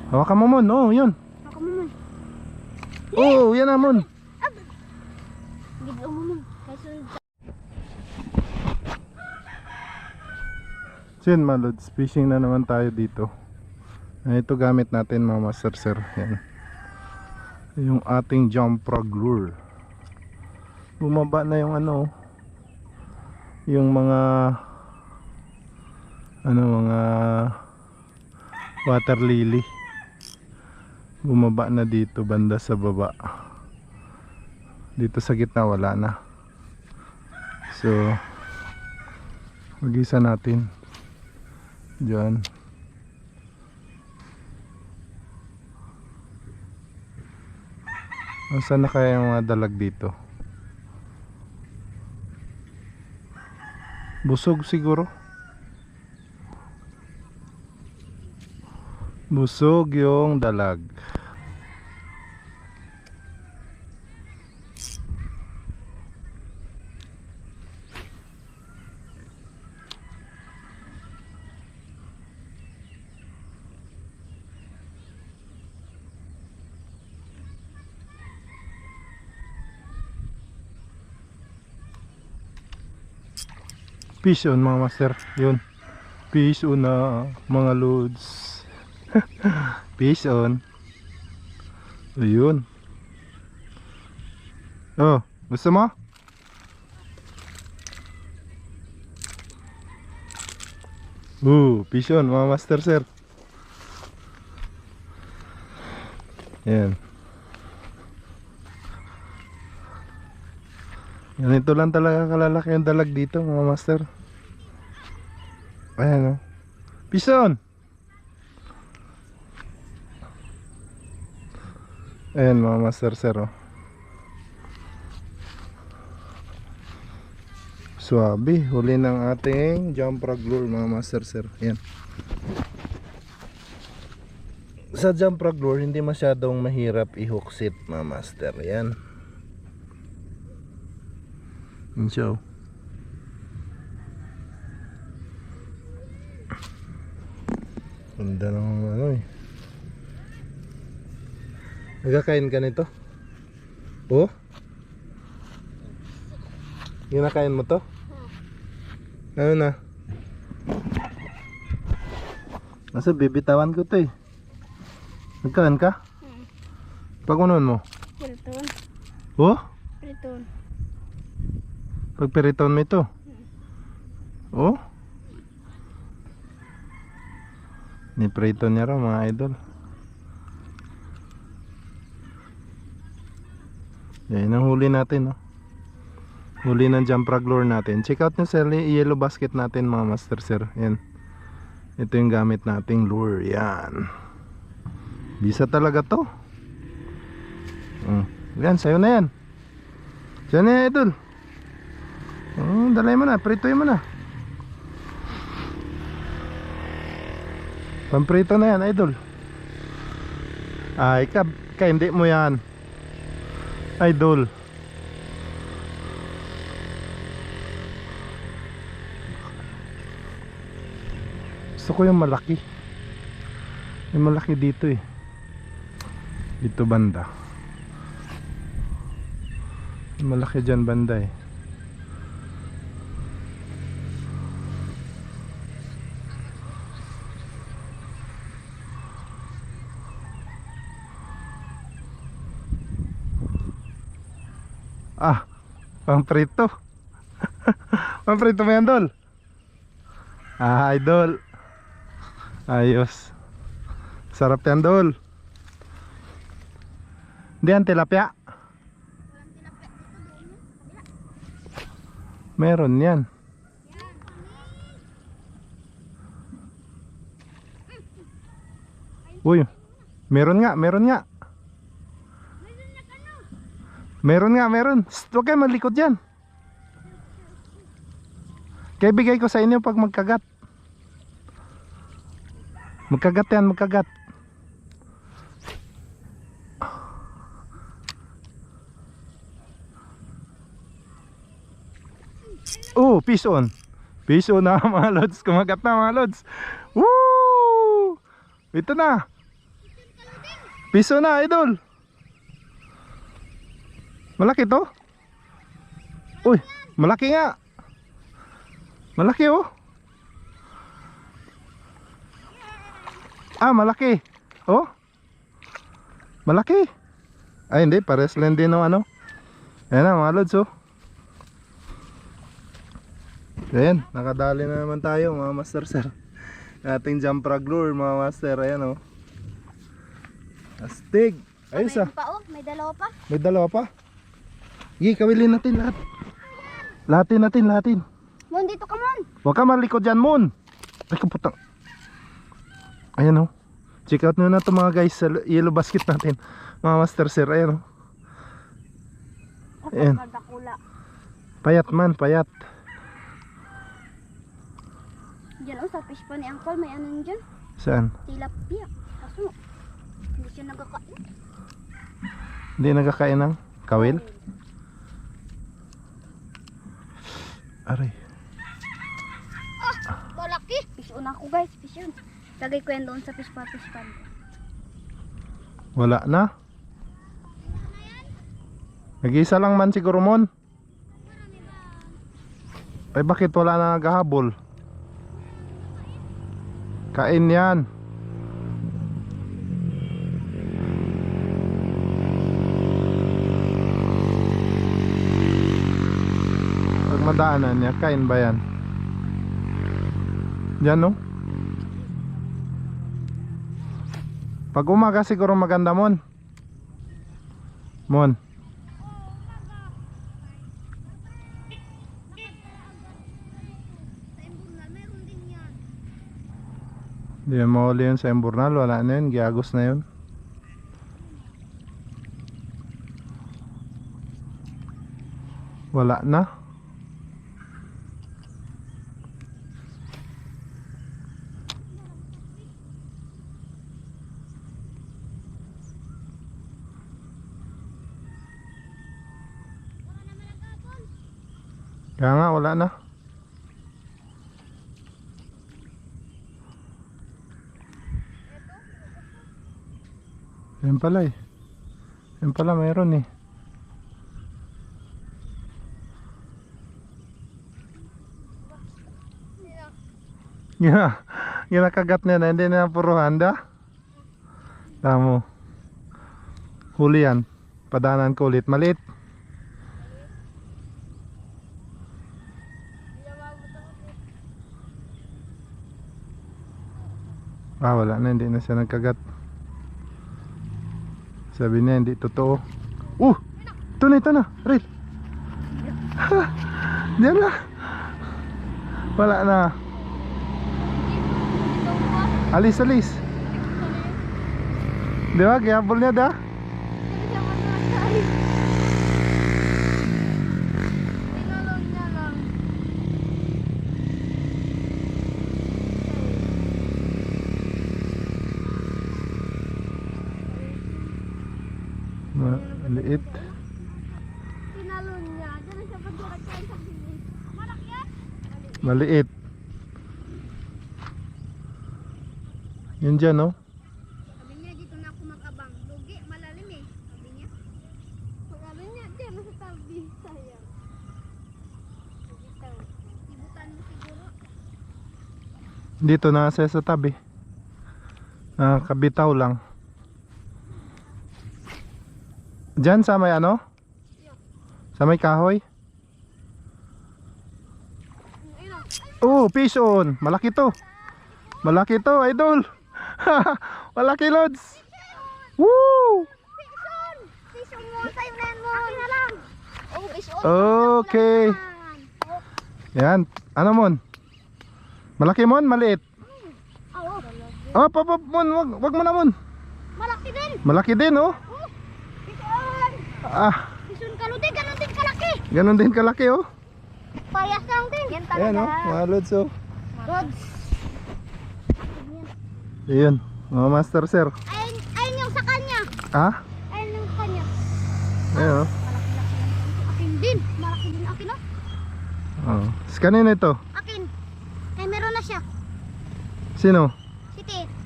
Hawakan mo Mon, oh yun. Hawakan mo Mon. Oh, yan na Mon. Gidlo mo Mon. Kasunod sa... So yun mga lods, fishing na naman tayo dito. Ito gamit natin mga master sir. Yan. Yung ating jump frog lure. Bumaba na yung ano, yung mga mga water lily. Bumaba na dito banda sa baba. Dito sa gitna wala na. So mag-isa natin diyan. Saan na kaya yung mga dalag dito? Busog siguro. Busog yung dalag. Fish on mga master. Yun. Fish on na mga loads. Fish on. Ayun. Oh, gusto mo? Fish on mga master sir. Yan. Ganito lang talaga kalalaki ang dalag dito mga master. Ayan o. Fish on. Ayan mga master sir oh. Suwabe, huli ng ating jump frog lure mga master sir. Ayan. Sa jump frog lure hindi masyadong mahirap i-hook sit mga master. Ayan. So ganda ng ano eh. Nagkakain ka nito? Oh? Ginakain mo to? Ano na? Nasa bibitawan ko to eh. Nagkain ka? Pag-unon mo? Piriton. Oh? Piriton. Pag piriton mo ito? Oh? Niprito niya raw mga idol. Yan ang huli natin, no? Huli ng jump frog lure natin. Check out nyo sa yellow basket natin mga master sir. Yan. Ito yung gamit nating lure. Yan. Bisa talaga to. Yan, sayo na yan. Sayo na yan idol. Dalay mo na, pritoy mo na. Pamprito na yan idol. Ay, hindi mo yan idol. Gusto ko yung malaki. Yung malaki dito eh. Dito banda. Yung malaki dyan banda eh. Pamprito. Pamprito mo yan, Dol. Idol. Ayos. Sarap yan, Dol. Hindi yan, tilapia. Meron yan. Uy, meron nga, meron nga. Meron nga, meron. Huwag kayo malikot dyan. Kaya bigay ko sa inyo pag magkagat. Magkagat yan, magkagat. Fish on. Fish on na mga lods. Kumagat na mga lods. Woo! Ito na. Piso na, idol. Malaki to. Uy, malaki nga. Malaki oh. Ah, malaki. Oh. Malaki. Ay, hindi. Pares lang din ng ano. Ayan na mga lods oh. Ayan, nakadali na naman tayo mga master sir. Ating jump frog lure mga master. Ayan oh. Astig. Ayos ah. Mayroon pa oh, may dalawa pa. May dalawa pa. Sige, kawilin natin lahat. Lahatin. Mon, dito ka mon. Huwag ka malikod dyan, Moon. Ay, kaputang. Ayan o. Check out nyo na ito mga guys sa yellow basket natin. Mga master sir, ayan o. Ayan. Magdakula. Payat man, payat. Diyan oh, sa fish pa ni Uncle, may ano yun dyan? Saan? Tilapia. Kaso, hindi siya nagkakain. Hindi nagkakain ng kawil? Aray. Malaki. Fish on ako guys, fish on. Lagay ko yan doon sa fish pan. Wala na. Nag-isa lang man siguro Mon. Ay bakit wala na naghahabol? Kain yan. Pag madaanan niya, kain ba yan? Diyan no? Pag umaga siguro maganda Mon. Mon. Di mo uli yun sa Emburnal, wala na yun, giagos na yun. Wala na. Kaya nga, wala na. Yan pala eh. Yan pala mayroon eh. Yeah. Ginakagat niya na. Hindi na puro handa. Tamo. Huli yan. Padanan ko ulit. Maliit. Ah, wala na. Hindi na siya nagkagat. Sabi niya hindi totoo. Ito na Rit. Diyan na. Wala na. Alis Di ba? Giyabol niya da. Maliit. Tinalon niya. Diyan siya pagkakain sa bilis. Malaki yan? Maliit. Yun dyan no? Sabi niya dito na ako mag-abang. Lugi, malalim eh. Sabi niya. Sabi niya, diyan sa tabi. Sayang. Ibutan mo siguro. Dito na siya sa tabi. Kabitaw lang. Diyan sa may ano? Sa may kahoy? Oh, fish on. Malaki to. Malaki to, idol. Malaki lods. Woo! Fish on mo. Sa'yo na yan mo. Akin na lang. Oh, fish on. Okay. Yan. Ano mon? Malaki mon? Maliit? Oo. Mon. Wag mo na mon. Malaki din. Malaki din oh. Fish on. Fish on kaludi. Ganon din kalaki. Ganon din kalaki oh. Payas lang din. Yan talaga. Ayan oh, mga lods oh. Rods. Ayun, mga master sir. Ayun yung sa kanya. Ayun yung sa kanya. Ayun oh. Akin din. Malaki din akin oh. Oh. Kanina ito? Akin. Ay meron na siya. Sino?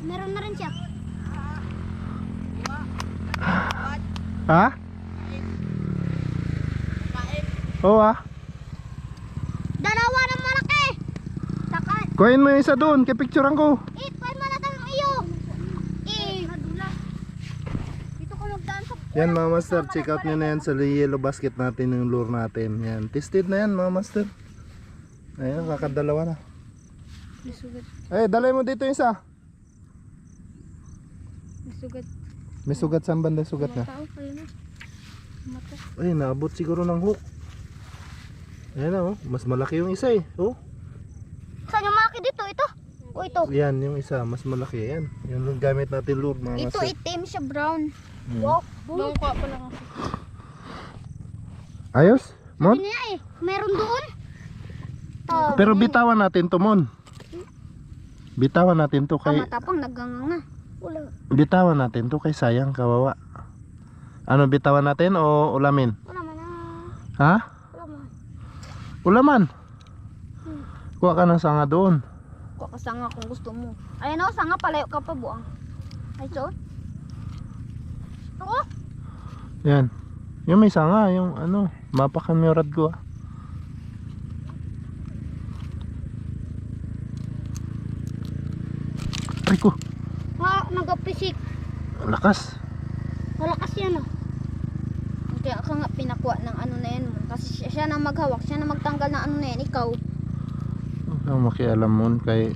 Meron na rin siya. Ha? Oo ah. Dalawa na malaki. Saka, Kuhain mo yung isa doon, kay picturean ko. kuhain mo na tayo iyo. Dito ko nagdaan sa... Yan mga master, check out nyo na yan sa yellow basket natin yung lure natin. Yan, tested na yan mga master. Ayan, kakadalawa na. Nasugat. Eh, dalay mo dito yung isa. Nasugat. May sugat saan banda, sugat na. Tao kayo na. Mata. Ay, naabot siguro ng hook. Ayan na oh, mas malaki yung isa eh. Oh. Saan yung malaki dito? Ito? O ito? Yan, yung isa, mas malaki yan. Yung gamit natin lure mga Ito master. itim siya, brown. Hmm. Wow. Bangka pa lang ako. Ayos? Mon? Sabi niya eh, meron doon. Pero bitawan natin to, Mon. Bitawan natin to kay... matapang naganganga. Wala. Bitawan natin to kay sayang, kawawa. Ano, bitawan natin o ulamin? Wala man na. Ha? Wala man. Ulaman. Kuha ka ng sanga doon. Kuha ka sanga kung gusto mo. Ayan o, sanga palayo ka pa buang. Ay, so? Ito? Yan. Yung may sanga, yung ano, mapakan mo yung rad ko ah. Ay ko, Nagapisik. lakas. Malakas yan o. Kaya ka nga pinakuha ng ano na yan mo. Kasi siya na maghawak, siya na magtanggal ng ano na yan. Ikaw. Ang makialam mo kay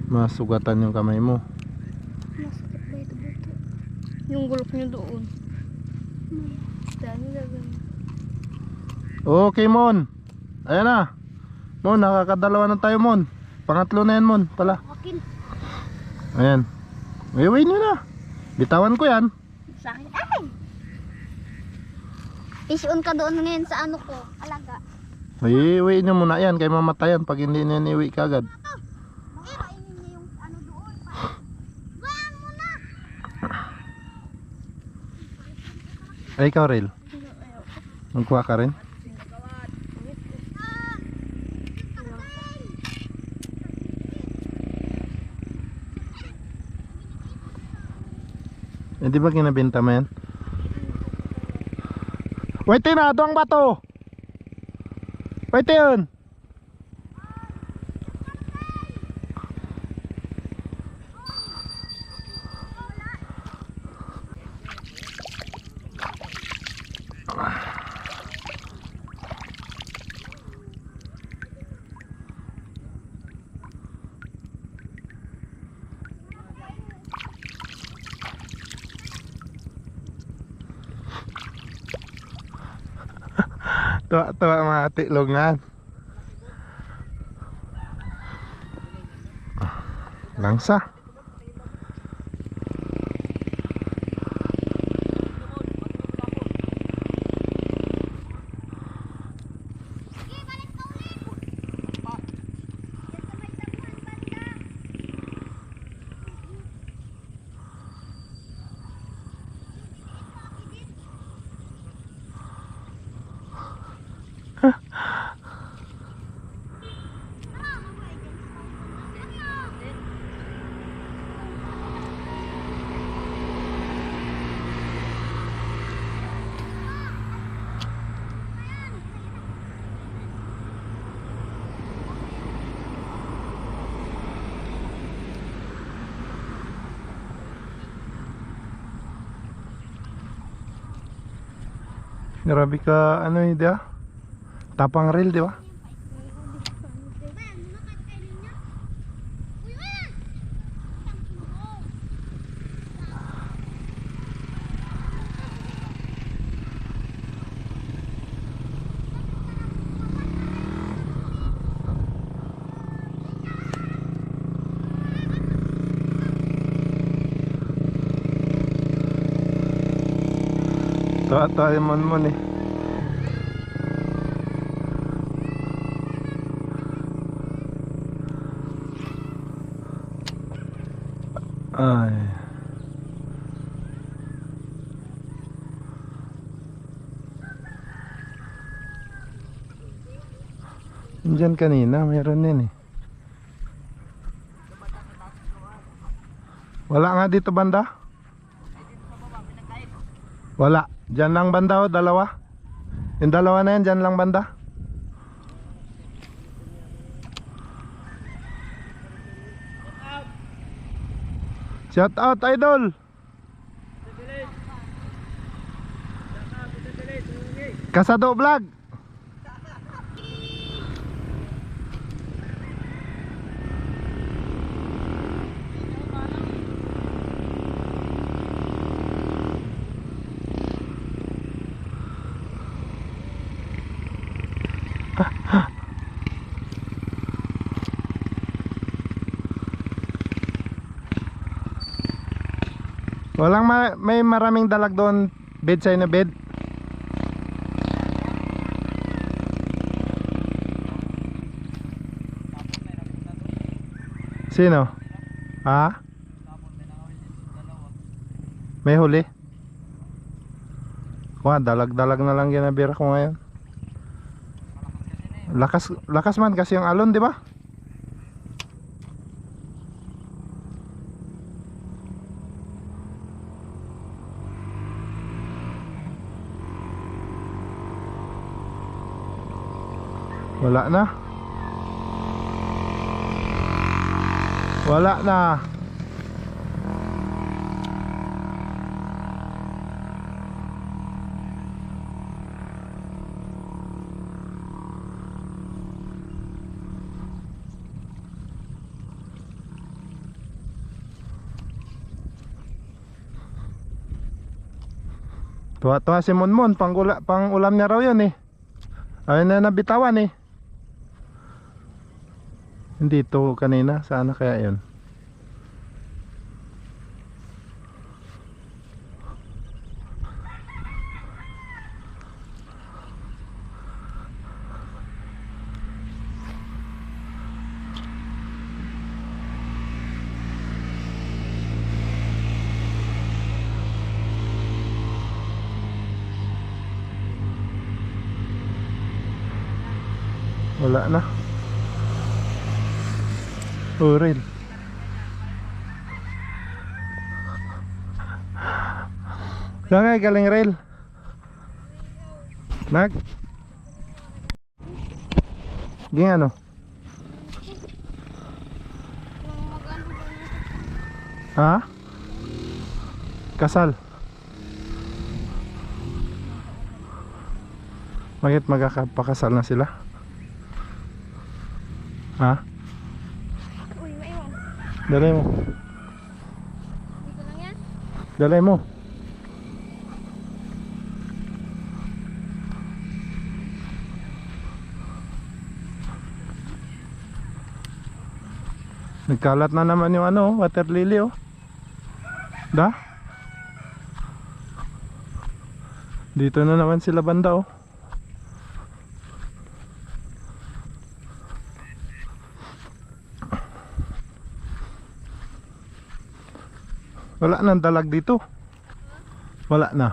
masugatan yung kamay mo. Masakit ba ito buto? Yung gulok niyo doon. Dami gagawin. Okay, Mon. Ayan na. Mon, nakakadalawa na tayo, Mon. Pangatlo na yan, Mon, pala. Akin. Ayan. Iuwi nyo na. Bitawan ko yan. Sa akin. Ay! Isun ka doon ngayon sa ano ko. Alaga. Iuwi nyo muna yan. Kay mamatayan pag hindi na yan iuwi kagad. Kainin niya yung ano doon. Gaan mo na! Ay, ikaw, Rel. Magkuha ka rin. Eh, di ba kinabenta mo yan? Wait, tinado ang bato! Wait, yun! Tuwa mga tiklongan. Langsa. Grabe ka, ano yun, di ba? Tapang reel, di ba? Tawa yung mon eh. Ay. Diyan kanina, mayroon din eh. Wala nga dito banda? Wala. Diyan lang banda o, dalawa. Yung dalawa na yan, diyan lang banda. Shout out, idol. Kasado vlog. Walang may maraming dalag doon, bed sa na bed. Sino? Ha? May huli? Wah, dalag-dalag na lang ginabira ko ngayon. Lakas man kasi yung alon, di ba? Wala na. Wala na. Tuwa-tuwa si Monmon, pang ulam niya raw yun eh. Ayun na nabitawan eh. Hindi to kanina, sana kaya yun. Wala na. Uril. Saan nga galing rail? Nag? Ging ano? Ha? Kasal. Bakit magkakapakasal na sila? Ha? Uy, maiwan. Dalay mo. Dito lang yan. Dalay mo. Nagkalat na naman yung ano, water lily oh. Da? Dito na naman sila banda oh. Wala nang dalag dito. Wala na.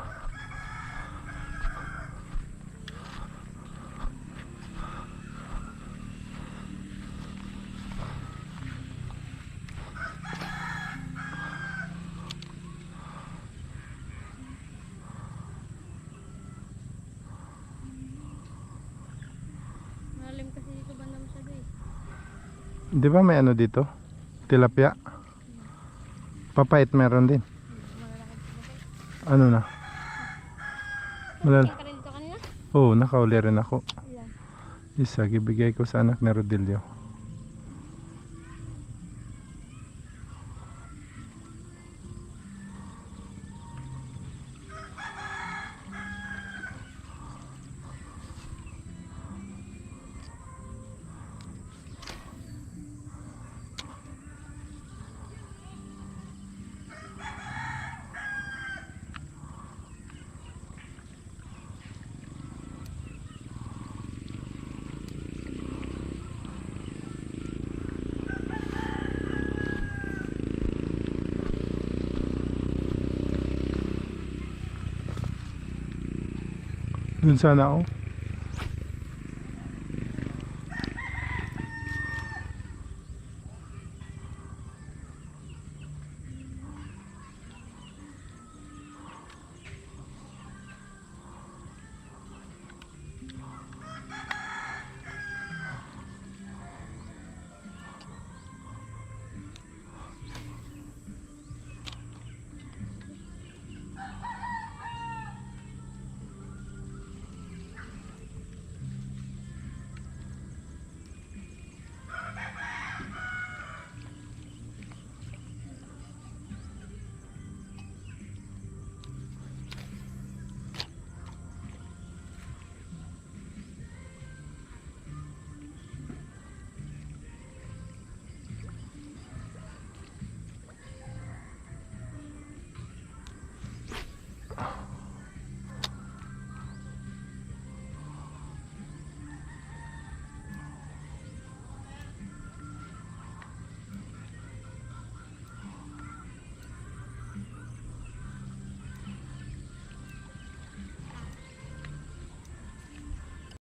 Malalim kasi dito banda masyado eh. Di ba may ano dito? Tilapia. Papait meron din. Ano na? Malala. Kaya ka rin dito kanina? Oo, nakauli rin ako. Ilan? Isa, gibigay ko sa anak ni Rodilio. Dun sana ako.